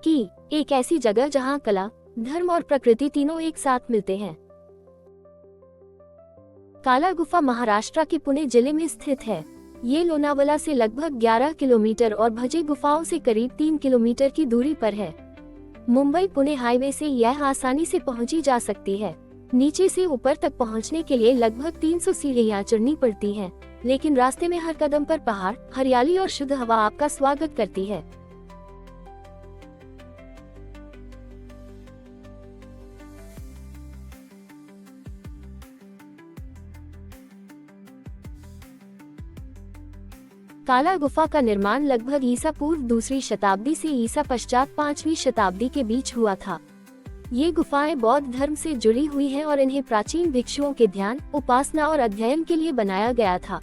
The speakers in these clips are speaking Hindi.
की एक ऐसी जगह जहां कला, धर्म और प्रकृति तीनों एक साथ मिलते हैं। काला गुफा महाराष्ट्र के पुणे जिले में स्थित है। ये लोनावला से लगभग 11 किलोमीटर और भजे गुफाओं से करीब 3 किलोमीटर की दूरी पर है। मुंबई पुणे हाईवे से यह आसानी से पहुंची जा सकती है। नीचे से ऊपर तक पहुंचने के लिए लगभग 300 सीढ़ियां चढ़नी पड़ती हैं, लेकिन रास्ते में हर कदम पर पहाड़, हरियाली और शुद्ध हवा आपका स्वागत करती है। काला गुफा का निर्माण लगभग ईसा पूर्व दूसरी शताब्दी से ईसा पश्चात 5वीं शताब्दी के बीच हुआ था। ये गुफाएं बौद्ध धर्म से जुड़ी हुई हैं और इन्हें प्राचीन भिक्षुओं के ध्यान, उपासना और अध्ययन के लिए बनाया गया था।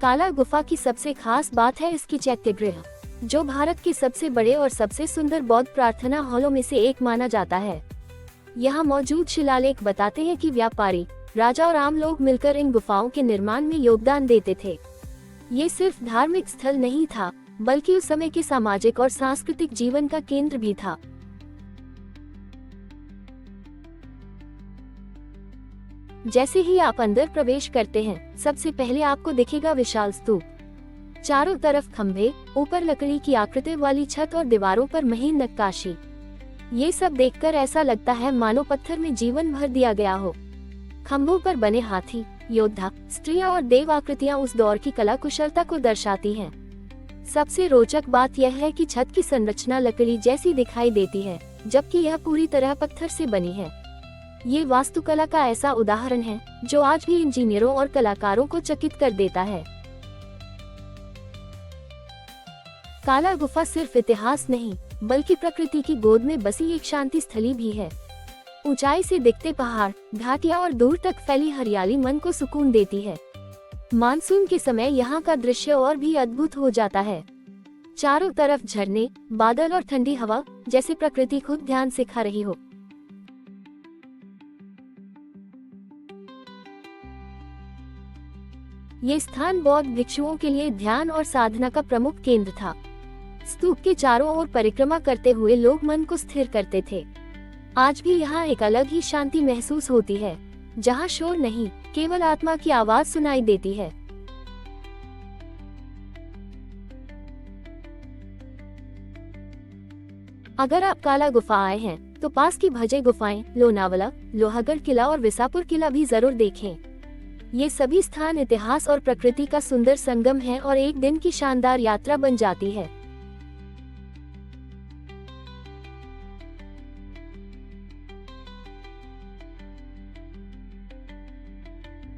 काला गुफा की सबसे खास बात है इसकी चैत्यगृह, जो भारत के सबसे बड़े और सबसे सुंदर बौद्ध प्रार्थना हॉलों में से एक माना जाता है। यहाँ मौजूद शिलालेख बताते हैं कि व्यापारी, राजा और आम लोग मिलकर इन गुफाओं के निर्माण में योगदान देते थे। ये सिर्फ धार्मिक स्थल नहीं था, बल्कि उस समय के सामाजिक और सांस्कृतिक जीवन का केंद्र भी था। जैसे ही आप अंदर प्रवेश करते हैं, सबसे पहले आपको दिखेगा विशाल स्तूप। चारों तरफ खंभे, ऊपर लकड़ी की आकृति वाली छत और दीवारों पर महीन नक्काशी। ये सब देखकर ऐसा लगता है मानो पत्थर में जीवन भर दिया गया हो। खंभों पर बने हाथी, योद्धा, स्त्रियां और देव आकृतियां उस दौर की कला कुशलता को दर्शाती हैं। सबसे रोचक बात यह है कि छत की संरचना लकड़ी जैसी दिखाई देती है, जबकि यह पूरी तरह पत्थर से बनी है। ये वास्तुकला का ऐसा उदाहरण है जो आज भी इंजीनियरों और कलाकारों को चकित कर देता है। काला गुफा सिर्फ इतिहास नहीं, बल्कि प्रकृति की गोद में बसी एक शांति स्थली भी है। ऊंचाई से दिखते पहाड़, घाटियां और दूर तक फैली हरियाली मन को सुकून देती है। मानसून के समय यहाँ का दृश्य और भी अद्भुत हो जाता है। चारों तरफ झरने, बादल और ठंडी हवा, जैसे प्रकृति खुद ध्यान सिखा रही हो। ये स्थान बौद्ध भिक्षुओं के लिए ध्यान और साधना का प्रमुख केंद्र था। स्तूप के चारों ओर परिक्रमा करते हुए लोग मन को स्थिर करते थे। आज भी यहाँ एक अलग ही शांति महसूस होती है, जहाँ शोर नहीं, केवल आत्मा की आवाज सुनाई देती है। अगर आप काला गुफा आए हैं, तो पास की भजे गुफाएं, लोनावला, लोहागढ़ किला और विसापुर किला भी जरूर देखें। ये सभी स्थान इतिहास और प्रकृति का सुंदर संगम है और एक दिन की शानदार यात्रा बन जाती है।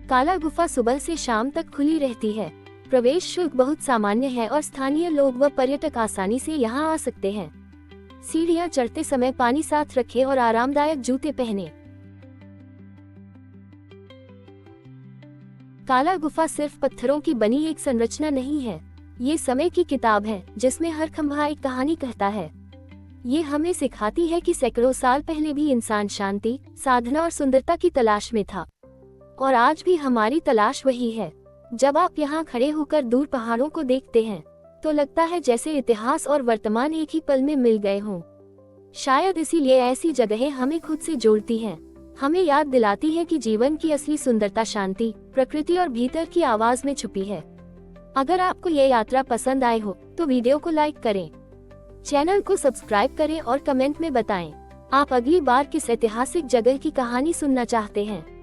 काला गुफा सुबह से शाम तक खुली रहती है। प्रवेश शुल्क बहुत सामान्य है और स्थानीय लोग व पर्यटक आसानी से यहाँ आ सकते हैं। सीढ़ियाँ चढ़ते समय पानी साथ रखें और आरामदायक जूते पहने। काला गुफा सिर्फ पत्थरों की बनी एक संरचना नहीं है, ये समय की किताब है जिसमें हर खंभा एक कहानी कहता है। ये हमें सिखाती है कि सैकड़ों साल पहले भी इंसान शांति, साधना और सुंदरता की तलाश में था, और आज भी हमारी तलाश वही है। जब आप यहाँ खड़े होकर दूर पहाड़ों को देखते हैं, तो लगता है जैसे इतिहास और वर्तमान एक ही पल में मिल गए हों। शायद इसीलिए ऐसी जगहें हमें खुद से जोड़ती हैं, हमें याद दिलाती है कि जीवन की असली सुंदरता शांति, प्रकृति और भीतर की आवाज में छुपी है। अगर आपको ये यात्रा पसंद आए हो, तो वीडियो को लाइक करें, चैनल को सब्सक्राइब करें और कमेंट में बताएं आप अगली बार किस ऐतिहासिक जगह की कहानी सुनना चाहते हैं।